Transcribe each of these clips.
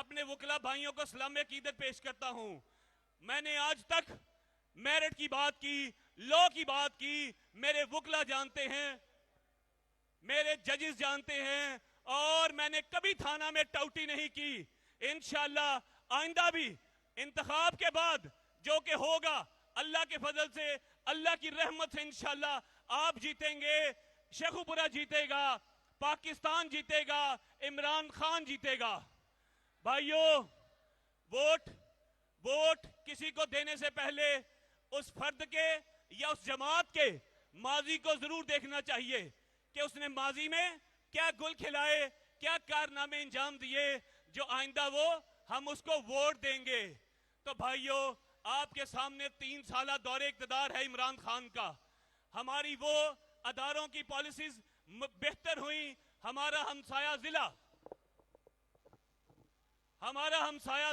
अपने वकला भाइयों को सलाम अकीदत पेश करता हूं। मैंने आज तक मेरिट की बात की, लॉ की बात की, मेरे वकला जानते हैं, मेरे जजेस जानते हैं, और मैंने कभी थाना में टाउटी नहीं की। इंशाअल्लाह आइंदा भी इंतखाब के बाद जो कि होगा, अल्लाह के फजल से, अल्लाह की रहमत से इंशाअल्लाह आप जीतेंगे, शेखुपुरा जीतेगा, पाकिस्तान जीतेगा, इमरान खान जीतेगा। भाइयों, वोट किसी को देने से पहले उस फर्द के या उस जमात के माजी को जरूर देखना चाहिए कि उसने माजी में क्या गुल खिलाए, क्या कारनामे अंजाम दिए, जो आइंदा वो हम उसको वोट देंगे। तो भाइयों, आपके सामने 3 साल दौरे इक़्तिदार है इमरान खान का। हमारी वो अदारों की पॉलिसीज बेहतर हुई। हमारा हमसाया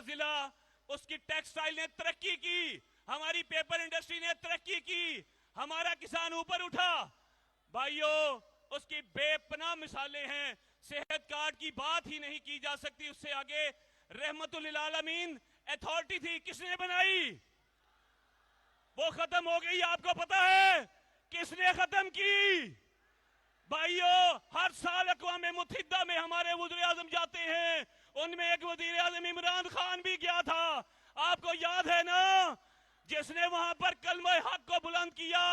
जिला उसकी टेक्सटाइल ने तरक्की की, हमारी पेपर इंडस्ट्री ने तरक्की की, हमारा किसान ऊपर उठा। भाइयों, उसकी बेपनाह मिसालें हैं। सेहत कार्ड की बात ही नहीं की जा सकती, उससे आगे रहमतुल लिल आलमीन अथॉरिटी थी, किसने बनाई? वो खत्म हो गई, आपको पता है किसने खत्म की? भाइयों, हर साल अक़वाम मुत्तहिदा में हमारे वज़ीर आज़म जाते हैं, उनमें एक वज़ीर आज़म इमरान खान भी गया था, आपको याद है ना, जिसने वहां पर कलमा हक को बुलंद किया,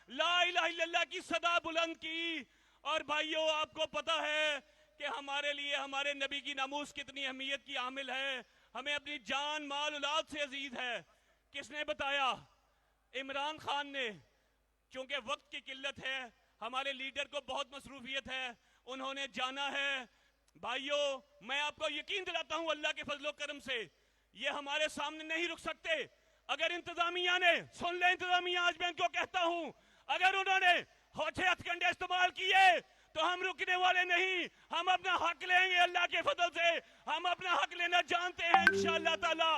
ला इलाहा इल्लल्लाह की सदा बुलंद की। और भाइयों, आपको पता है कि हमारे लिए हमारे नबी की नामूस कितनी अहमियत की आमिल है, हमें अपनी जान माल औलाद से अजीज है। किसने बताया? इमरान खान ने। क्योंकि वक्त की किल्लत है, हमारे लीडर को बहुत मसरूफियत है, उन्होंने जाना है। भाइयों, मैं आपको यकीन दिलाता हूं अल्लाह के फजलो करम से ये हमारे सामने नहीं रुक सकते। अगर इंतजामिया ने, सुन ले इंतजामिया, आज मैं इनको कहता हूं, अगर उन्होंने होठे हथकंडे इस्तेमाल किए तो हम रुकने वाले नहीं, हम अपना हक लेंगे। अल्लाह के फजल से हम अपना हक लेना जानते हैं इंशाअल्लाह ताला।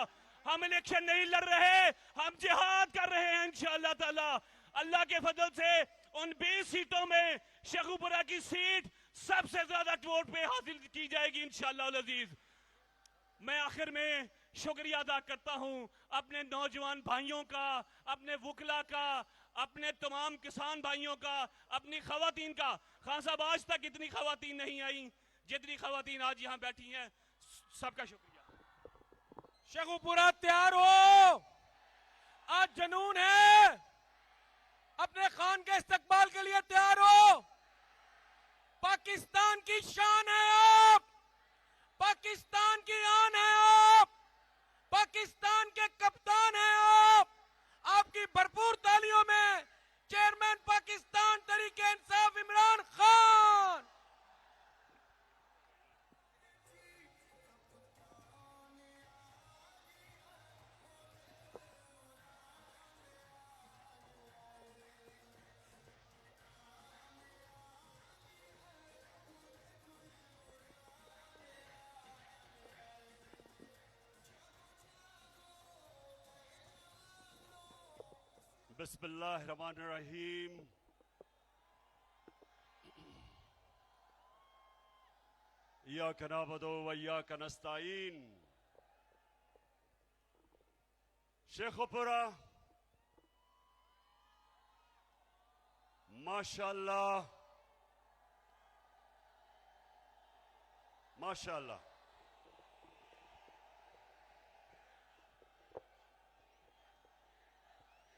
हम इलेक्शन नहीं लड़ रहे, हम जिहाद कर रहे हैं इंशाअल्लाह ताला। अल्लाह के फजल से उन 20 सीटों में शेखुपुरा की सीट सबसे ज्यादा वोट पे हासिल की जाएगी इंशाअल्लाह अज़ीज। मैं आखिर में शुक्रिया अदा करता हूं अपने नौजवान भाइयों का, अपने वकला का, अपने तमाम किसान भाइयों का, अपनी खवातीन का। खान साहब, आज तक इतनी खवातीन नहीं आई जितनी खवातीन आज यहां बैठी हैं, सबका शुक्रिया। शेखुपुरा तैयार हो, आज जुनून है, अपने खान के इस्तकबाल के लिए तैयार हो। पाकिस्तान की शान है आप, पाकिस्तान की आन है आप, पाकिस्तान के कप्तान हैं आप। आपकी भरपूर तालियों में चेयरमैन पाकिस्तान तरीके इंसाफ इमरान खान। बिस्मिल्लाहिर्रहमानिर्रहीम। इय्याका नअबुदु व इय्याका नस्तईन। शेखुपुरा माशाअल्लाह माशाअल्लाह,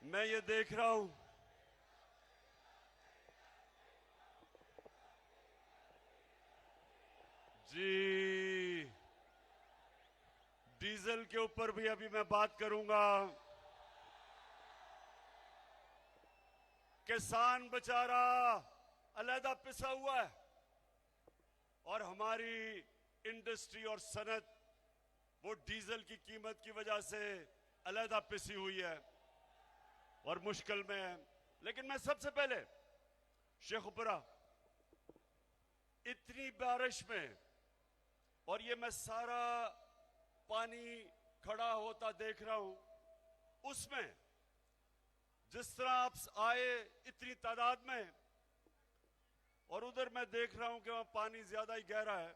मैं ये देख रहा हूं जी, डीजल के ऊपर भी अभी मैं बात करूंगा। किसान बेचारा अलहदा पिसा हुआ है और हमारी इंडस्ट्री और सनत वो डीजल की कीमत की वजह से अलहदा पिसी हुई है और मुश्किल में है। लेकिन मैं सबसे पहले शेखुपुरा इतनी बारिश में, और ये मैं सारा पानी खड़ा होता देख रहा हूं, उसमें जिस तरह आप आए इतनी तादाद में, और उधर मैं देख रहा हूं कि वहां पानी ज्यादा ही गहरा है।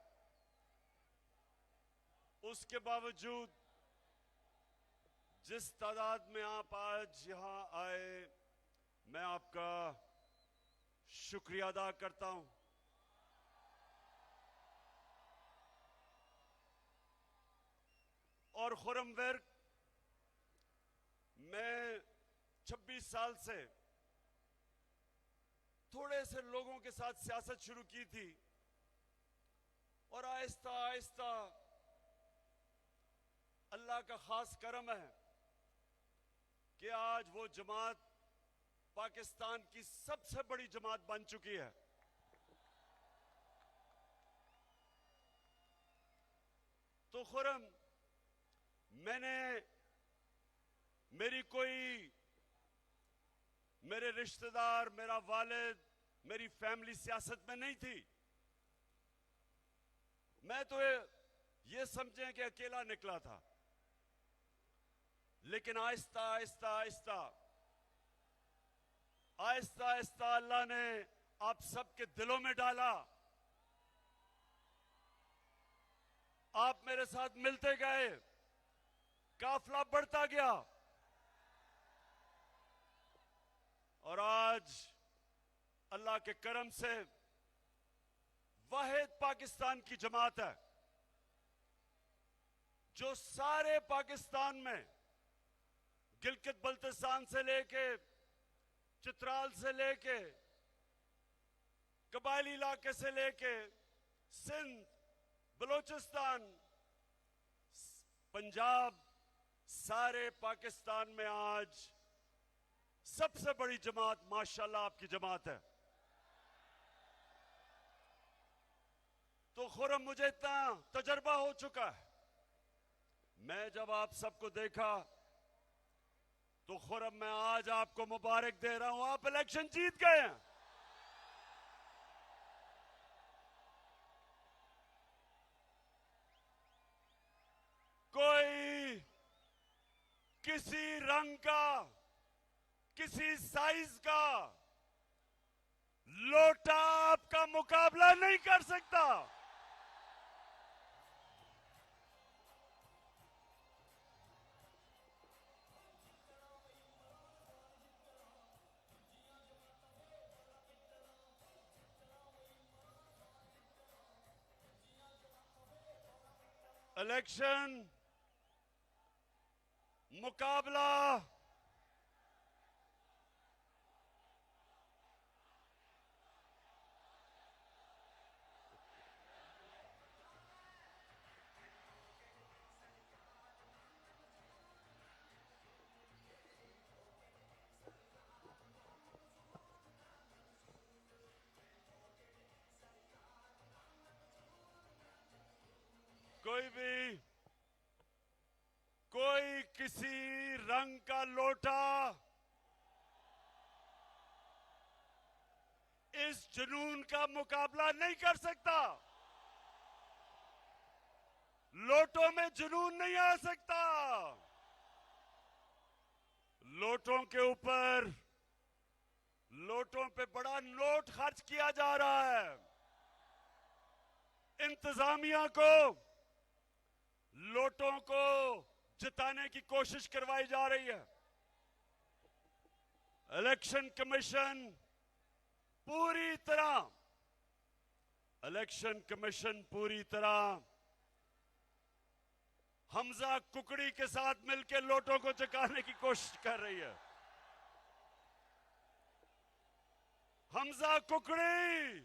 उसके बावजूद जिस तादाद में आप आज यहां आए, मैं आपका शुक्रिया अदा करता हूं। और खुर्रम वर्क, मैं 26 साल से थोड़े से लोगों के साथ सियासत शुरू की थी और आहिस्ता आहिस्ता अल्लाह का खास करम है कि आज वो जमात पाकिस्तान की सबसे बड़ी जमात बन चुकी है। तो खुर्रम, मैंने मेरे रिश्तेदार, मेरा वालिद, मेरी फैमिली सियासत में नहीं थी। मैं तो ये समझें कि अकेला निकला था, लेकिन आहिस्ता आहिस्ता आहिस्ता आहिस्ता आहिस्ता अल्लाह ने आप सबके दिलों में डाला। आप मेरे साथ मिलते गए, काफिला बढ़ता गया और आज अल्लाह के करम से वाहिद पाकिस्तान की जमात है जो सारे पाकिस्तान में गिलगित बल्तिस्तान से लेके, चित्राल से लेके, कबायली इलाके से लेके, सिंध, बलोचिस्तान, पंजाब, सारे पाकिस्तान में आज सबसे बड़ी जमात माशाल्लाह आपकी जमात है। तो खुर्रम, मुझे इतना तजर्बा हो चुका है, मैं जब आप सबको देखा तो खुर्रम, मैं आज आपको मुबारक दे रहा हूं, आप इलेक्शन जीत गए हैं। कोई किसी रंग का, किसी साइज का लोटा आपका मुकाबला नहीं कर सकता। इलेक्शन मुकाबला कोई किसी रंग का लोटा इस जुनून का मुकाबला नहीं कर सकता। लोटों में जुनून नहीं आ सकता। लोटों के ऊपर, लोटों पे बड़ा नोट खर्च किया जा रहा है। इंतजामिया को लोटों को जिताने की कोशिश करवाई जा रही है। इलेक्शन कमीशन पूरी तरह हमजा कुकड़ी के साथ मिलकर लोटों को चकाने की कोशिश कर रही है। हमजा कुकड़ी,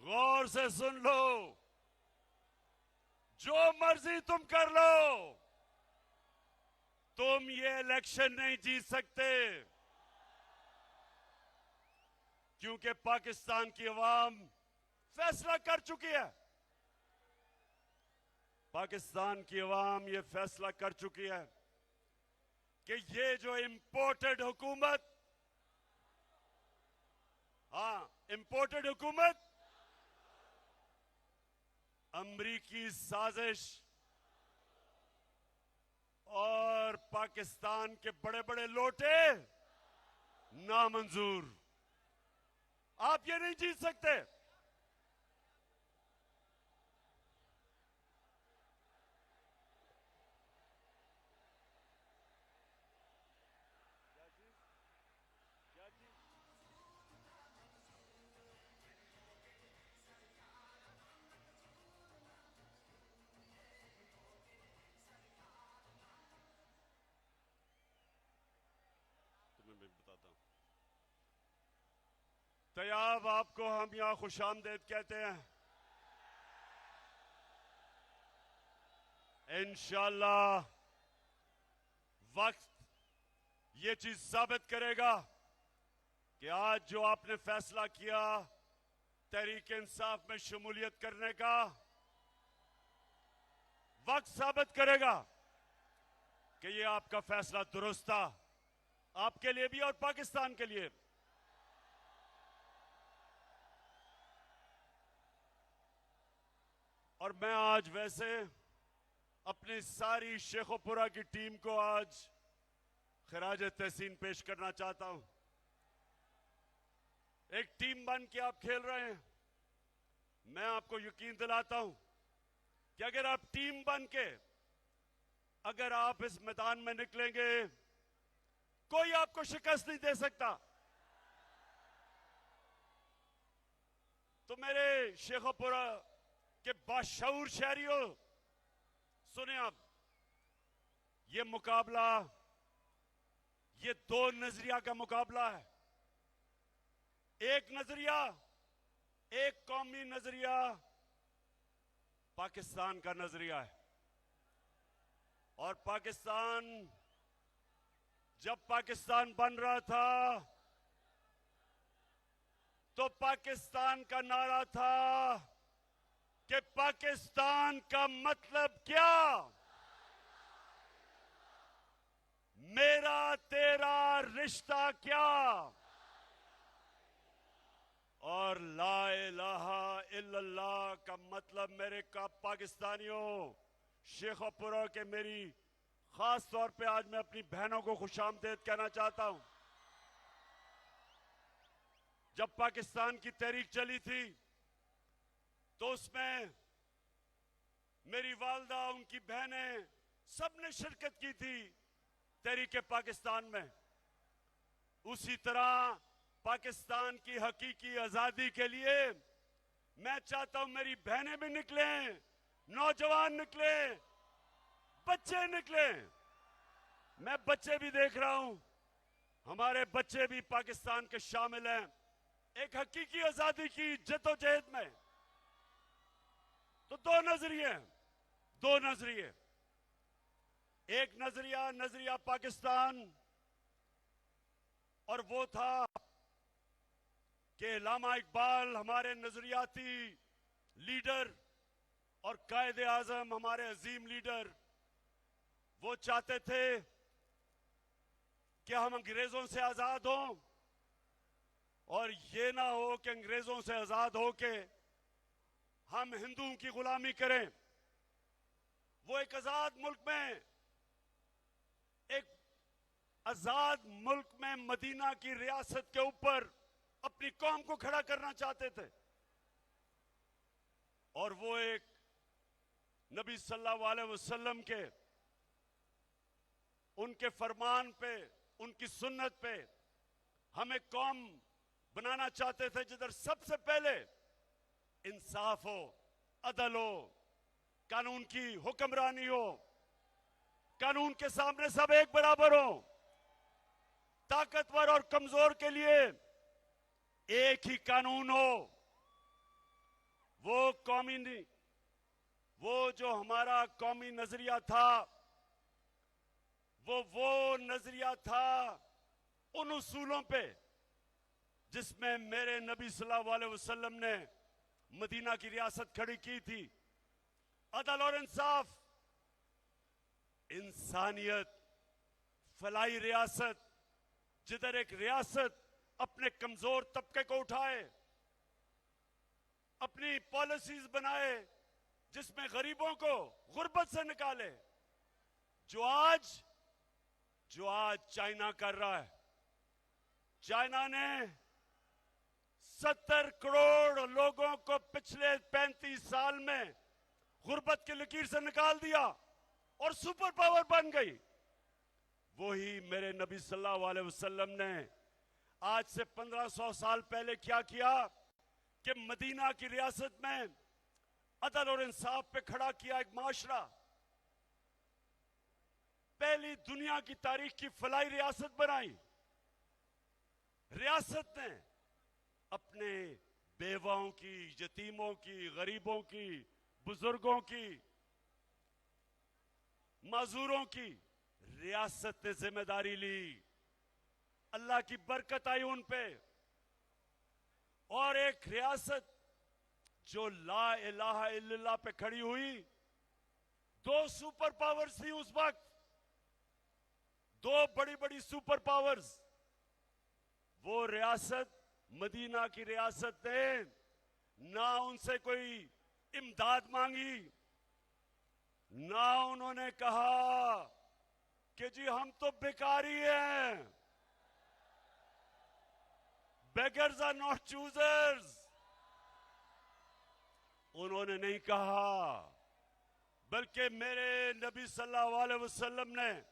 गौर से सुन लो, जो मर्जी तुम कर लो, तुम ये इलेक्शन नहीं जीत सकते, क्योंकि पाकिस्तान की अवाम फैसला कर चुकी है। पाकिस्तान की अवाम ये फैसला कर चुकी है कि ये जो इंपोर्टेड हुकूमत, इंपोर्टेड हुकूमत, अमरीकी साजिश और पाकिस्तान के बड़े बड़े लोटे नामंजूर। आप ये नहीं जीत सकते। तैयाब आपको हम यहां खुशामदेद कहते हैं। इंशाअल्लाह वक्त ये चीज साबित करेगा कि आज जो आपने फैसला किया तहरीक इंसाफ में शमूलियत करने का, वक्त साबित करेगा कि ये आपका फैसला दुरुस्त था, आपके लिए भी और पाकिस्तान के लिए। और मैं आज वैसे अपनी सारी शेखोपुरा की टीम को आज खिराज तहसीन पेश करना चाहता हूं। एक टीम बन के आप खेल रहे हैं। मैं आपको यकीन दिलाता हूं कि अगर आप टीम बन के अगर आप इस मैदान में निकलेंगे, कोई आपको शिकस्त नहीं दे सकता। तो मेरे शेखोपुरा के बाशऊर शहरियों, सुने आप, ये मुकाबला, ये दो नजरिया का मुकाबला है। एक नजरिया, एक कौमी नजरिया पाकिस्तान का नजरिया है। और पाकिस्तान, जब पाकिस्तान बन रहा था तो पाकिस्तान का नारा था कि पाकिस्तान का मतलब क्या, मेरा तेरा रिश्ता क्या, और ला इलाहा इल्लल्लाह का मतलब मेरे का पाकिस्तानियों, शेखोपुरा के मेरी खास तौर पे आज मैं अपनी बहनों को खुशामदेद कहना चाहता हूं। जब पाकिस्तान की तहरीक चली थी तो उसमें मेरी वालदा, उनकी बहनें, सबने शिरकत की थी तहरीक पाकिस्तान में। उसी तरह पाकिस्तान की हकीकी आजादी के लिए मैं चाहता हूं मेरी बहनें भी निकलें, नौजवान निकले, बच्चे निकले। मैं बच्चे भी देख रहा हूं, हमारे बच्चे भी पाकिस्तान के शामिल हैं एक हकीकी आजादी की जद्दोजहद में। तो दो नजरिए हैं, दो नजरिए। एक नजरिया, नजरिया पाकिस्तान, और वो था कि अल्लामा इकबाल हमारे नजरियाती लीडर और कायदे आजम, हमारे अजीम लीडर, वो चाहते थे कि हम अंग्रेजों से आजाद हों और ये ना हो कि अंग्रेजों से आजाद होके हम हिंदुओं की गुलामी करें। वो एक आजाद मुल्क में, एक आजाद मुल्क में मदीना की रियासत के ऊपर अपनी कौम को खड़ा करना चाहते थे। और वो एक नबी सल्लल्लाहु अलैहि वसल्लम के उनके फरमान पे, उनकी सुन्नत पे हमें कौम बनाना चाहते थे जिधर सबसे पहले इंसाफ हो, अदल हो, कानून की हुक्मरानी हो, कानून के सामने सब एक बराबर हो, ताकतवर और कमजोर के लिए एक ही कानून हो। वो कौमी, वो जो हमारा कौमी नजरिया था, वो नजरिया था उन उसूलों पे जिसमें मेरे नबी सल्लल्लाहु अलैहि वसल्लम ने मदीना की रियासत खड़ी की थी। अदल और इंसाफ, इंसानियत, फलाई रियासत, जिधर एक रियासत अपने कमजोर तबके को उठाए, अपनी पॉलिसीज बनाए जिसमें गरीबों को गुर्बत से निकाले, जो आज चाइना कर रहा है। चाइना ने 70 करोड़ लोगों को पिछले 35 साल में गुर्बत की लकीर से निकाल दिया और सुपर पावर बन गई। वही मेरे नबी सल्लल्लाहु अलैहि वसल्लम ने आज से 1500 साल पहले क्या किया कि मदीना की रियासत में अदल और इंसाफ पे खड़ा किया एक माशरा। पहली दुनिया की तारीख की फलाई रियासत बनाई। रियासत ने अपने बेवाओं की, यतीमों की, गरीबों की, बुजुर्गों की, मजदूरों की रियासत ने जिम्मेदारी ली। अल्लाह की बरकत आई उन पे। और एक रियासत जो ला इलाहा इल्लल्लाह पे खड़ी हुई। दो सुपर पावर्स थी उस वक्त, दो बड़ी बड़ी सुपर पावर्स। वो रियासत मदीना की रियासत ने ना उनसे कोई इमदाद मांगी, ना उन्होंने कहा कि जी हम तो भिखारी हैं। Beggars are not choosers. उन्होंने नहीं कहा, बल्कि मेरे नबी सल्लल्लाहु अलैहि वसल्लम ने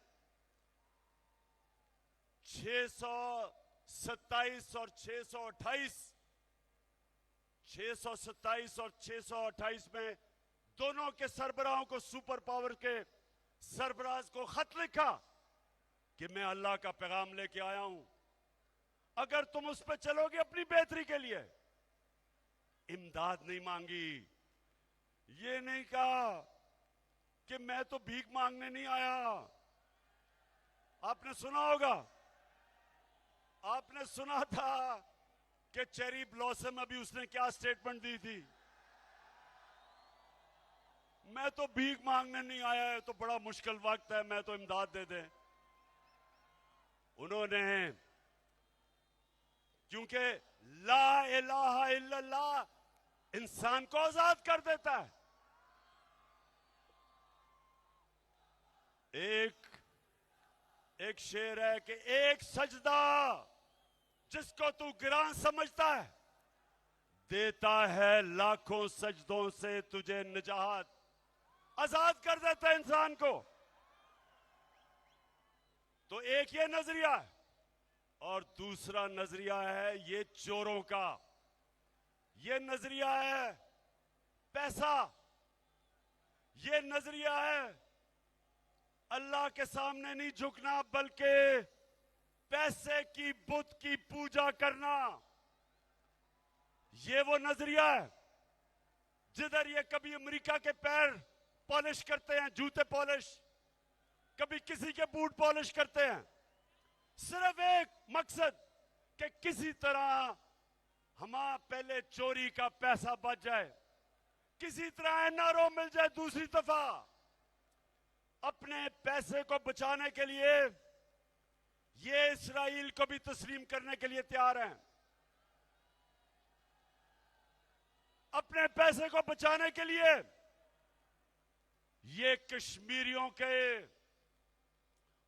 627 और 627 और 628 में दोनों के सरबराहों को, सुपर पावर के सरबराज को खत लिखा कि मैं अल्लाह का पैगाम लेके आया हूं। अगर तुम उस पर चलोगे अपनी बेहतरी के लिए। इमदाद नहीं मांगी, ये नहीं कहा कि मैं तो भीख मांगने नहीं आया। आपने सुना होगा, आपने सुना था कि चेरी ब्लॉसम अभी उसने क्या स्टेटमेंट दी थी, मैं तो भीख मांगने नहीं आया है, तो बड़ा मुश्किल वक्त है, मैं तो इमदाद दे दे। उन्होंने, क्योंकि ला इलाहा इल्लल्लाह इंसान को आजाद कर देता है। एक शेर है कि एक सजदा जिसको तू गिरान समझता है, देता है लाखों सजदों से तुझे निजात। आजाद कर देता है इंसान को। तो एक ये नजरिया है, और दूसरा नजरिया है ये चोरों का। ये नजरिया है पैसा। ये नजरिया है अल्लाह के सामने नहीं झुकना, बल्कि पैसे की बुत की पूजा करना। ये वो नजरिया है जिधर ये कभी अमेरिका के पैर पॉलिश करते हैं, जूते पॉलिश, कभी किसी के बूट पॉलिश करते हैं। सिर्फ एक मकसद कि किसी तरह हमारा पहले चोरी का पैसा बच जाए, किसी तरह एनआरओ मिल जाए। दूसरी दफा अपने पैसे को बचाने के लिए ये इस्राइल को भी तस्लीम करने के लिए तैयार हैं। अपने पैसे को बचाने के लिए ये कश्मीरियों के,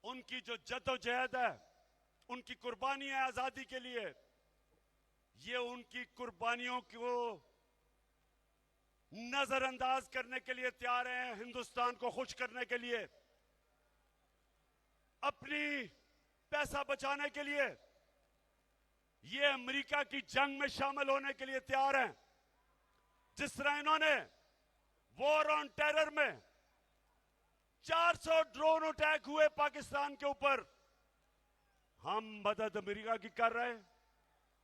उनकी जो जद्दोजहद है, उनकी कुर्बानी है आजादी के लिए, ये उनकी कुर्बानियों को नजरअंदाज करने के लिए तैयार हैं। हिंदुस्तान को खुश करने के लिए, अपनी पैसा बचाने के लिए ये अमेरिका की जंग में शामिल होने के लिए तैयार हैं। जिस तरह इन्होंने वॉर ऑन टेरर में 400 ड्रोन अटैक हुए पाकिस्तान के ऊपर, हम मदद अमेरिका की कर रहे हैं,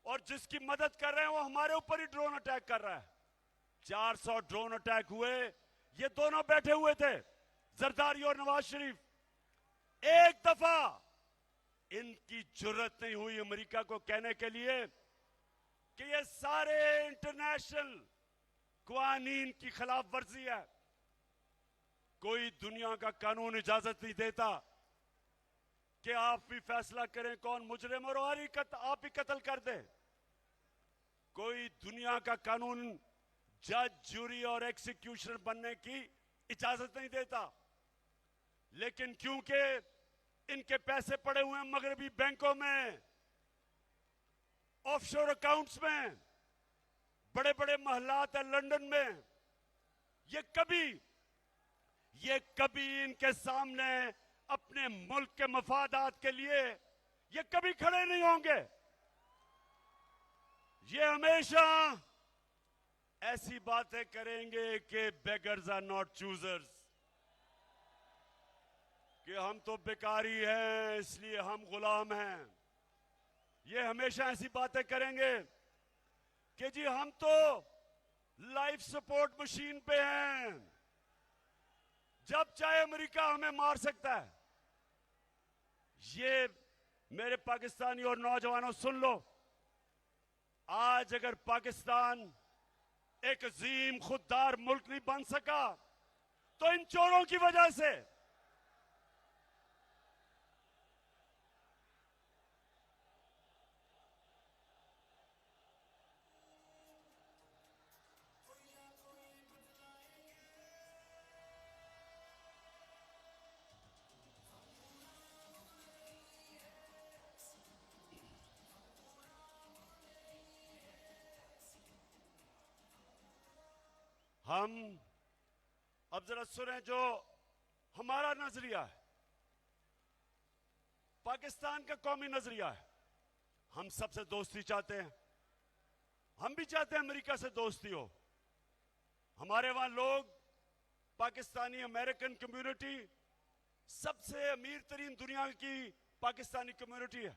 और जिसकी मदद कर रहे हैं वो हमारे ऊपर ही ड्रोन अटैक कर रहा है। 400 ड्रोन अटैक हुए, ये दोनों बैठे हुए थे, जरदारी और नवाज शरीफ। एक दफा इनकी जुर्रत नहीं हुई अमेरिका को कहने के लिए कि ये सारे इंटरनेशनल कानून की खिलाफ वर्जी है। कोई दुनिया का कानून इजाजत नहीं देता कि आप भी फैसला करें कौन मुजरिम और आप ही कत्ल कर दे। कोई दुनिया का कानून जज, जूरी और एक्सिक्यूशनर बनने की इजाजत नहीं देता। लेकिन क्योंकि इनके पैसे पड़े हुए हैं मगरबी बैंकों में, ऑफशोर अकाउंट्स में, बड़े बड़े महलात है लंदन में, ये कभी इनके सामने अपने मुल्क के मफादात के लिए ये कभी खड़े नहीं होंगे। ये हमेशा ऐसी बातें करेंगे कि बेगर्स आर नॉट चूजर्स, कि हम तो बेकारी हैं इसलिए हम गुलाम हैं। ये हमेशा ऐसी बातें करेंगे। कि जी हम तो लाइफ सपोर्ट मशीन पे हैं, जब चाहे अमेरिका हमें मार सकता है। ये मेरे पाकिस्तानी और नौजवानों सुन लो, आज अगर पाकिस्तान एक अजीम खुददार मुल्क नहीं बन सका तो इन चोरों की वजह से। हम अब जरा सुने जो हमारा नजरिया है, पाकिस्तान का कौमी नजरिया है। हम सबसे दोस्ती चाहते हैं, हम भी चाहते हैं अमेरिका से दोस्ती हो। हमारे वहां लोग, पाकिस्तानी अमेरिकन कम्युनिटी सबसे अमीर तरीन दुनिया की पाकिस्तानी कम्युनिटी है।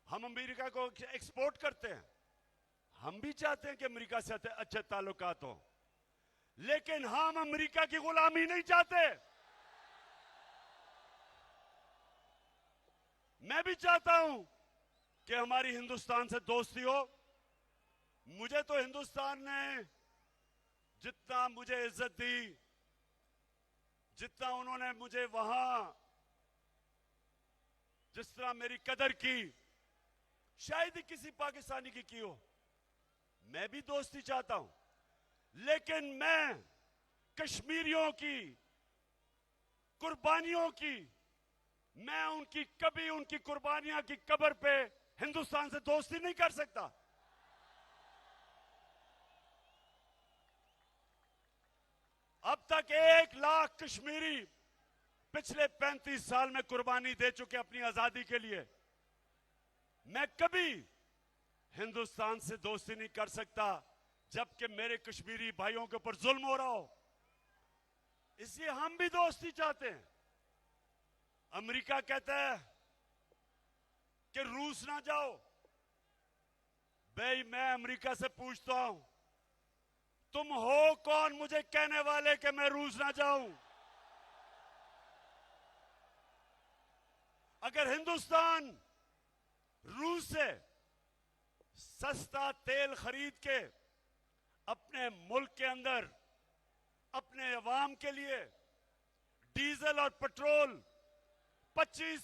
हम अमेरिका को एक्सपोर्ट करते हैं, हम भी चाहते हैं कि अमेरिका से अच्छे ताल्लुकात हो, लेकिन हम अमेरिका की गुलामी नहीं चाहते। मैं भी चाहता हूं कि हमारी हिंदुस्तान से दोस्ती हो। मुझे तो हिंदुस्तान ने जितना मुझे इज्जत दी, जितना उन्होंने मुझे वहां जिस तरह मेरी कदर की, शायद ही किसी पाकिस्तानी की हो। मैं भी दोस्ती चाहता हूं, लेकिन मैं कश्मीरियों की कुर्बानियों की, मैं उनकी कभी उनकी कुर्बानियां की कब्र पे हिंदुस्तान से दोस्ती नहीं कर सकता। अब तक 1 लाख कश्मीरी पिछले 35 साल में कुर्बानी दे चुके अपनी आजादी के लिए। मैं कभी हिंदुस्तान से दोस्ती नहीं कर सकता जबकि मेरे कश्मीरी भाइयों के ऊपर जुल्म हो रहा हो। इसलिए हम भी दोस्ती चाहते हैं। अमेरिका कहता है कि रूस ना जाओ। भाई मैं अमेरिका से पूछता हूं, तुम हो कौन मुझे कहने वाले कि मैं रूस ना जाऊं? अगर हिंदुस्तान रूस से सस्ता तेल खरीद के अपने मुल्क के अंदर अपने अवाम के लिए डीजल और पेट्रोल 25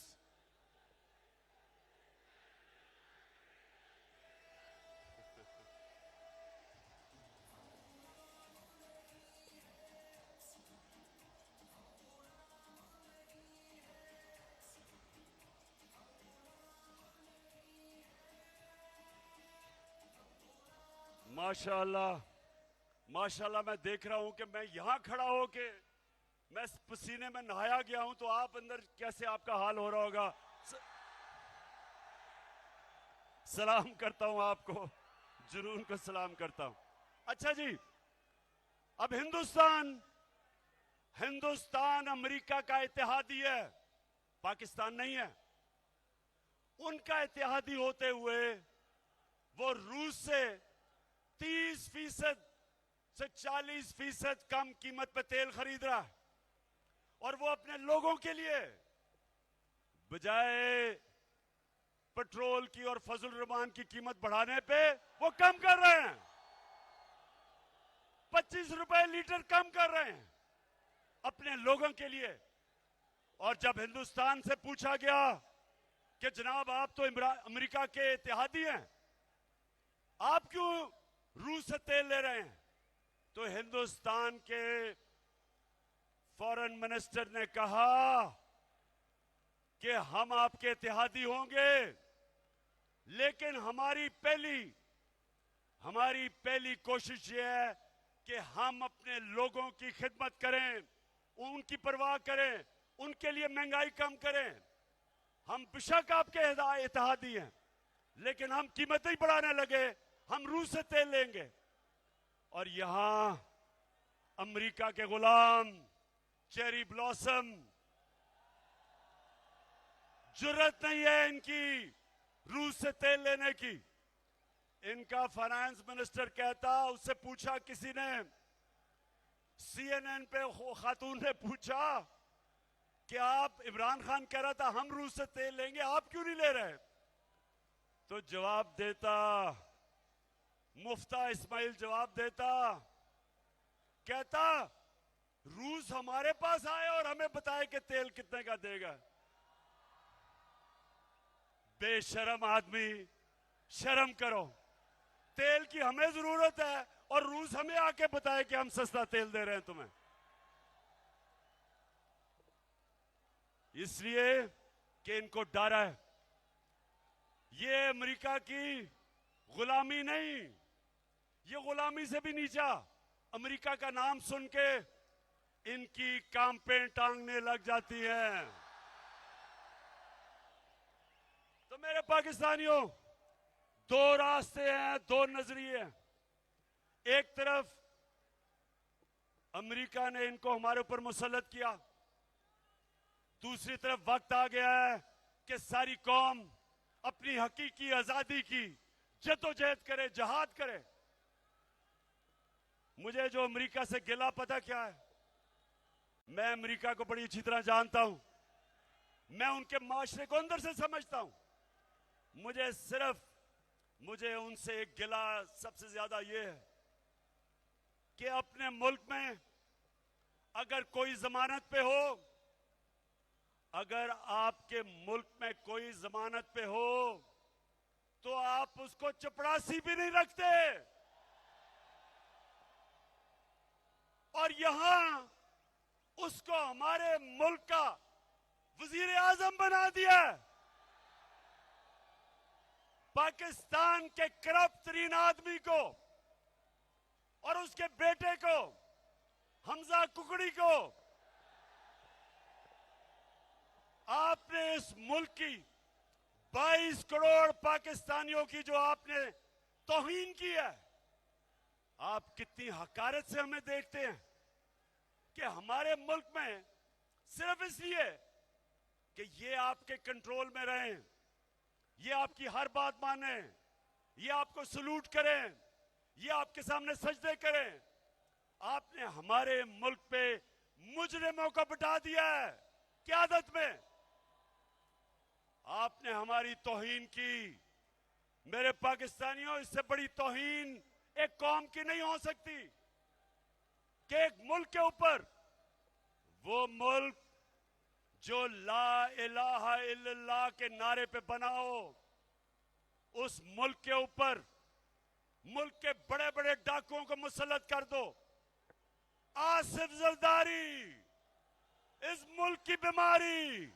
माशाअल्लाह माशाअल्लाह, मैं देख रहा हूं कि मैं यहां खड़ा होके मैं पसीने में नहाया गया हूं, तो आप अंदर कैसे आपका हाल हो रहा होगा। सलाम करता हूं आपको, जुनून को सलाम करता हूं। अच्छा जी, अब हिंदुस्तान अमेरिका का इत्तेहादी है, पाकिस्तान नहीं है। उनका इत्तेहादी होते हुए वो रूस से 30% से 40% कम कीमत पे तेल खरीद रहा है, और वो अपने लोगों के लिए बजाय पेट्रोल की और फजल रहमान की कीमत बढ़ाने पे वो कम कर रहे हैं। 25 रुपए लीटर कम कर रहे हैं अपने लोगों के लिए। और जब हिंदुस्तान से पूछा गया कि जनाब आप तो अमेरिका के इत्तेहादी हैं, आप क्यों रूस से तेल ले रहे हैं, तो हिंदुस्तान के फॉरेन मिनिस्टर ने कहा कि हम आपके इत्तेहादी होंगे, लेकिन हमारी पहली कोशिश यह है कि हम अपने लोगों की खिदमत करें, उनकी परवाह करें, उनके लिए महंगाई कम करें। हम बेशक आपके इत्तेहादी हैं, लेकिन हम कीमतें ही बढ़ाने लगे, हम रूस से तेल लेंगे। और यहां अमेरिका के गुलाम चेरी ब्लॉसम, जुर्रत नहीं है इनकी रूस से तेल लेने की। इनका फाइनेंस मिनिस्टर कहता, उससे पूछा किसी ने, CNN पे खातून ने पूछा कि आप, इमरान खान कह रहा था हम रूस से तेल लेंगे, आप क्यों नहीं ले रहे? तो जवाब देता, मुफ्ता इस्माइल जवाब देता, कहता रूस हमारे पास आए और हमें बताए कि तेल कितने का देगा। बेशरम आदमी, शर्म करो। तेल की हमें जरूरत है और रूस हमें आके बताए कि हम सस्ता तेल दे रहे हैं तुम्हें। इसलिए कि इनको डर है। ये अमेरिका की गुलामी नहीं, ये गुलामी से भी नीचा। अमेरिका का नाम सुन के इनकी कांपें टांगने लग जाती हैं। तो मेरे पाकिस्तानियों, दो रास्ते हैं, दो नजरिए हैं। एक तरफ अमेरिका ने इनको हमारे ऊपर मुसल्लत किया, दूसरी तरफ वक्त आ गया है कि सारी कौम अपनी हकीकी आजादी की जद्दोजहद करे, जहाद करे। मुझे जो अमेरिका से गिला पता क्या है? मैं अमेरिका को बड़ी अच्छी तरह जानता हूं, मैं उनके माशरे को अंदर से समझता हूं। मुझे उनसे एक गिला सबसे ज्यादा ये है कि अपने मुल्क में अगर कोई जमानत पे हो, अगर आपके मुल्क में कोई जमानत पे हो तो आप उसको चपरासी भी नहीं रखते। और यहां उसको हमारे मुल्क का वजीर आजम बना दिया। पाकिस्तान के करप्ट तरीन आदमी को और उसके बेटे को, हमजा कुकड़ी को, आपने इस मुल्क की 22 करोड़ पाकिस्तानियों की जो आपने तौहीन की है। आप कितनी हकारत से हमें देखते हैं कि हमारे मुल्क में सिर्फ इसलिए कि ये आपके कंट्रोल में रहें, ये आपकी हर बात माने, ये आपको सलूट करें, ये आपके सामने सजदे करें, आपने हमारे मुल्क पे मुजरिमों को बिठा दिया है क़यादत में। आपने हमारी तौहीन की। मेरे पाकिस्तानियों, इससे बड़ी तौहीन एक कौम की नहीं हो सकती कि एक मुल्क के ऊपर, वो मुल्क जो ला इलाहा इल्लल्लाह के नारे पे बना हो, उस मुल्क के ऊपर मुल्क के बड़े बड़े डाकुओं को मुसल्लत कर दो। आसिफ जरदारी इस मुल्क की बीमारी,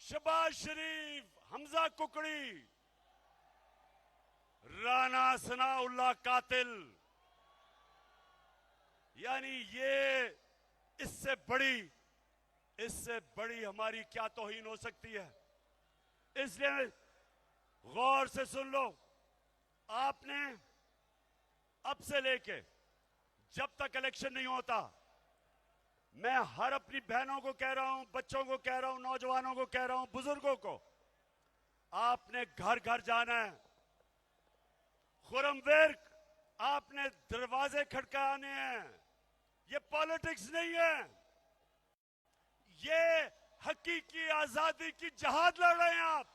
शहबाज शरीफ, हमजा कुकड़ी, राना सनाउल्लाह कातिल, यानी ये इससे बड़ी हमारी क्या तौहीन हो सकती है? इसलिए गौर से सुन लो। आपने अब से लेके जब तक इलेक्शन नहीं होता, मैं हर अपनी बहनों को कह रहा हूं, बच्चों को कह रहा हूं, नौजवानों को कह रहा हूं, बुजुर्गों को, आपने घर घर जाना है। खुरम विर्क, आपने दरवाजे खटकाने हैं। ये पॉलिटिक्स नहीं है, ये हकीकी आजादी की जहाद लड़ रहे हैं आप।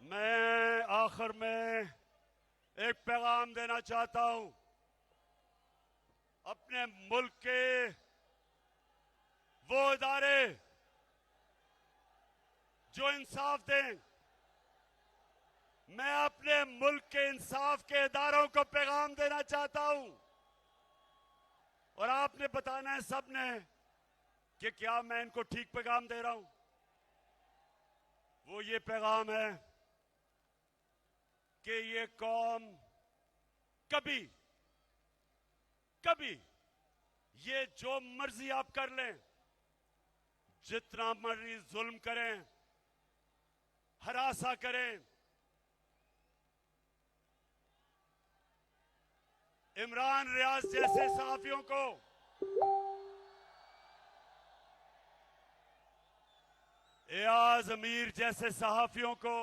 मैं आखिर में एक पैगाम देना चाहता हूं अपने मुल्क के वो इदारे जो इंसाफ दें। मैं अपने मुल्क के इंसाफ के इदारों को पैगाम देना चाहता हूं, और आपने बताना है सबने कि क्या मैं इनको ठीक पैगाम दे रहा हूं। वो ये पैगाम है कि ये कौम कभी ये जो मर्जी आप कर लें, जितना मर्जी जुल्म करें, हरासा करें। इमरान रियाज जैसे सहाफियों को एयाज अमीर जैसे सहाफियों को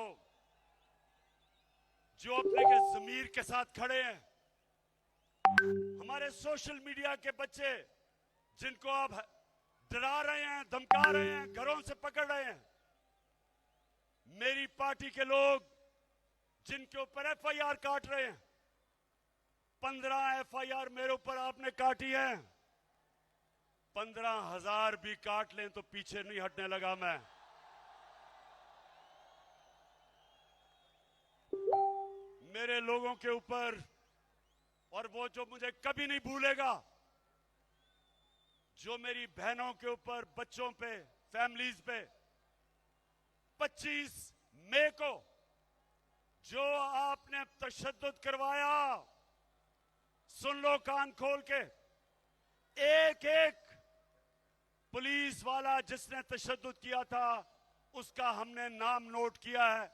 जो अपने के ज़मीर के साथ खड़े हैं, हमारे सोशल मीडिया के बच्चे जिनको आप डरा रहे हैं, धमका रहे हैं, घरों से पकड़ रहे हैं, मेरी पार्टी के लोग जिनके ऊपर एफआईआर काट रहे हैं, 15 एफआईआर मेरे ऊपर आपने काटी है, 15,000 भी काट लें तो पीछे नहीं हटने लगा मैं। मेरे लोगों के ऊपर, और वो जो मुझे कभी नहीं भूलेगा, जो मेरी बहनों के ऊपर, बच्चों पे, फैमिलीज पे 25 मई को जो आपने तशद्दुद करवाया, सुन लो कान खोल के, एक एक पुलिस वाला जिसने तशद्दुद किया था उसका हमने नाम नोट किया है,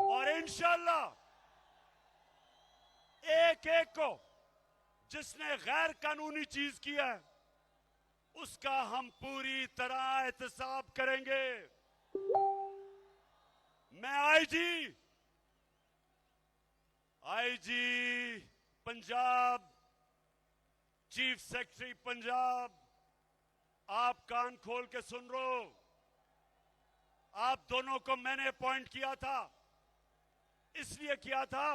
और इंशाअल्लाह एक एक को जिसने गैर कानूनी चीज किया है उसका हम पूरी तरह एहतसाब करेंगे। मैं IG Punjab, chief secretary Punjab, आप कान खोल के सुन लो, आप दोनों को मैंने अपॉइंट किया था, इसलिए किया था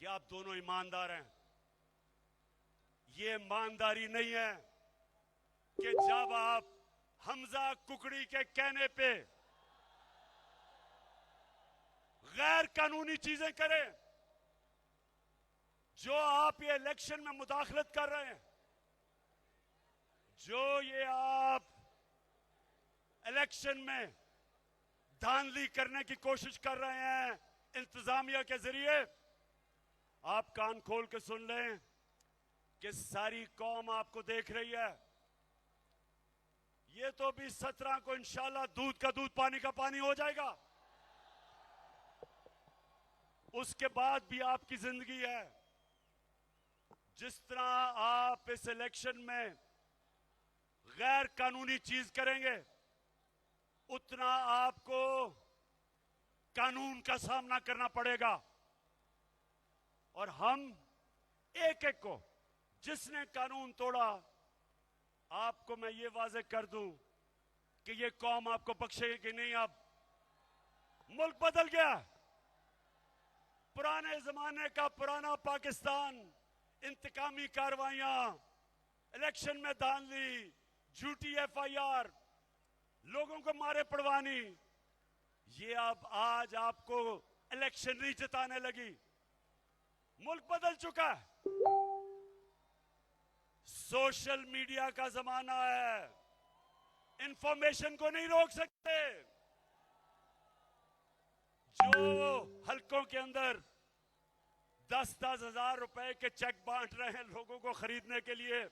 कि आप दोनों ईमानदार हैं। ये ईमानदारी नहीं है कि जब आप हमजा कुकड़ी के कहने पे गैर कानूनी चीजें करें, जो आप ये इलेक्शन में मुदाखलत कर रहे हैं, जो ये आप इलेक्शन में धांधली करने की कोशिश कर रहे हैं इंतजामिया के जरिए, आप कान खोल के सुन लें कि सारी कौम आपको देख रही है। ये तो भी 17 को इंशाल्लाह दूध का दूध पानी का पानी हो जाएगा, उसके बाद भी आपकी जिंदगी है। जिस तरह आप इस इलेक्शन में गैर कानूनी चीज करेंगे, उतना आपको कानून का सामना करना पड़ेगा, और हम एक एक को जिसने कानून तोड़ा, आपको मैं ये वाजे कर दूं कि ये कौम आपको बख्शेगी कि नहीं। अब मुल्क बदल गया, पुराने जमाने का पुराना पाकिस्तान, इंतकामी कार्रवाइयां, इलेक्शन में धांधली, झूठी एफआईआर, लोगों को मारे पड़वानी, ये अब आज आपको इलेक्शन नहीं जिताने लगी। मुल्क बदल चुका है, सोशल मीडिया का जमाना है, इंफॉर्मेशन को नहीं रोक सकते। जो हलकों के अंदर 10-10 हजार रुपए के चेक बांट रहे हैं लोगों को खरीदने के लिए,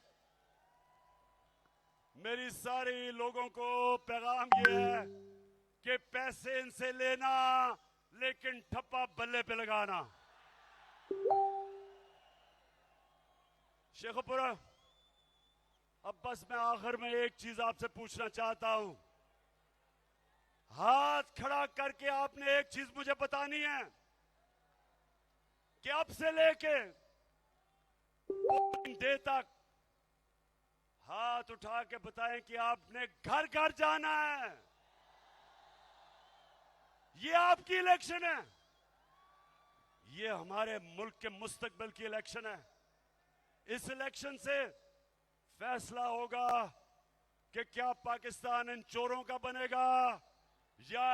मेरी सारी लोगों को पैगाम ये है कि पैसे इनसे लेना, लेकिन ठप्पा बल्ले पे लगाना। शेखपुरा, अब बस मैं आखिर में एक चीज आपसे पूछना चाहता हूं। हाथ खड़ा करके आपने एक चीज मुझे बतानी है कि अब से लेके पोलिंग डे तक हाथ उठा के बताएं कि आपने घर घर जाना है। ये आपकी इलेक्शन है, ये हमारे मुल्क के मुस्तकबिल की इलेक्शन है। इस इलेक्शन से फैसला होगा कि क्या पाकिस्तान इन चोरों का बनेगा या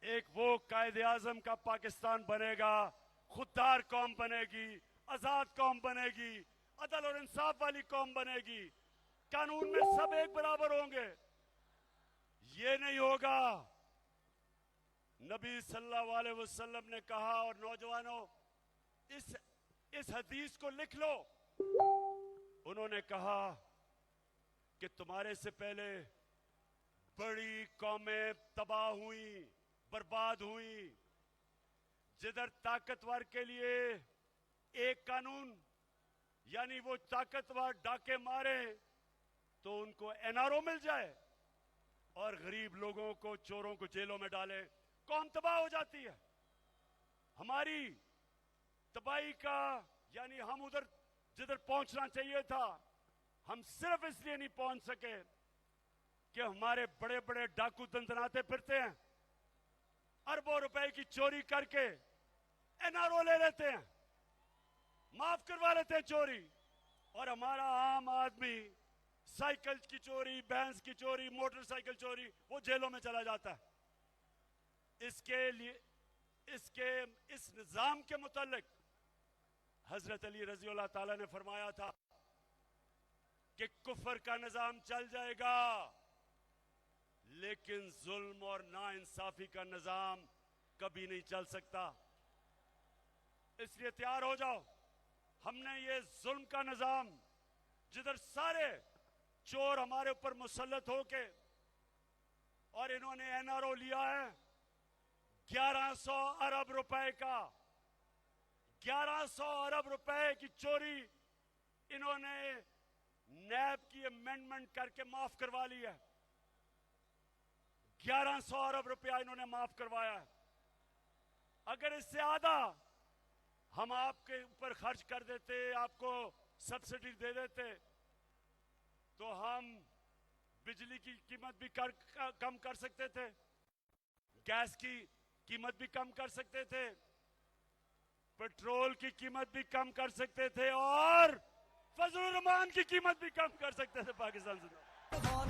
एक वो कायदे आजम का पाकिस्तान बनेगा, खुददार कौम बनेगी, आजाद कौम बनेगी, अदल और इंसाफ वाली कौम बनेगी, कानून में सब एक बराबर होंगे। ये नहीं होगा। नबी सल्लल्लाहु अलैहि वसल्लम ने कहा, और नौजवानों इस हदीस को लिख लो, उन्होंने कहा कि तुम्हारे से पहले बड़ी कौमें तबाह हुई, बर्बाद हुई। जिधर ताकतवर के लिए एक कानून, यानी वो ताकतवर डाके मारे तो उनको एनआरओ मिल जाए और गरीब लोगों को, चोरों को जेलों में डाले, कौम तबाह हो जाती है। हमारी तबाही का, यानी हम उधर जिधर पहुंचना चाहिए था, हम सिर्फ इसलिए नहीं पहुंच सके कि हमारे बड़े बड़े डाकू दंदनाते फिरते हैं, अरबों रुपए की चोरी करके एनआरओ ले लेते हैं, माफ करवा लेते हैं चोरी, और हमारा आम आदमी साइकिल की चोरी, भैंस की चोरी, मोटरसाइकिल चोरी, वो जेलों में चला जाता है। इसके लिए इस निजाम के मुतालिक हजरत अली रजी अल्लाह ताला ने फरमाया था कि कुफर का निजाम चल जाएगा, लेकिन जुल्म और नाइंसाफी का निजाम कभी नहीं चल सकता। इसलिए तैयार हो जाओ। हमने ये जुल्म का निजाम, जिधर सारे चोर हमारे ऊपर मुसल्लत होके, और इन्होंने एनआरओ लिया है 1100 अरब रुपए का, 1100 अरब रुपए की चोरी इन्होंने नैब की अमेंडमेंट करके माफ करवा ली है। 1100 अरब रुपया इन्होंने माफ करवाया है। अगर इससे आधा हम आपके ऊपर खर्च कर देते, आपको सब्सिडी दे देते, तो हम बिजली की कीमत भी कम कर सकते थे, गैस की कीमत भी कम कर सकते थे, पेट्रोल की कीमत भी कम कर सकते थे, और फजलुर रहमान की कीमत भी कम कर सकते थे पाकिस्तान से।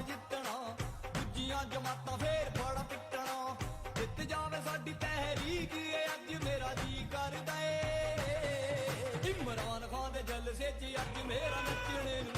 जितना दूजियां जमाता फिर बड़ा पिटना, जित जावे साडी तहरीक, अज मेरा जी करदा ए इमरान खान दे जलसे च अज मेरा नचने नूं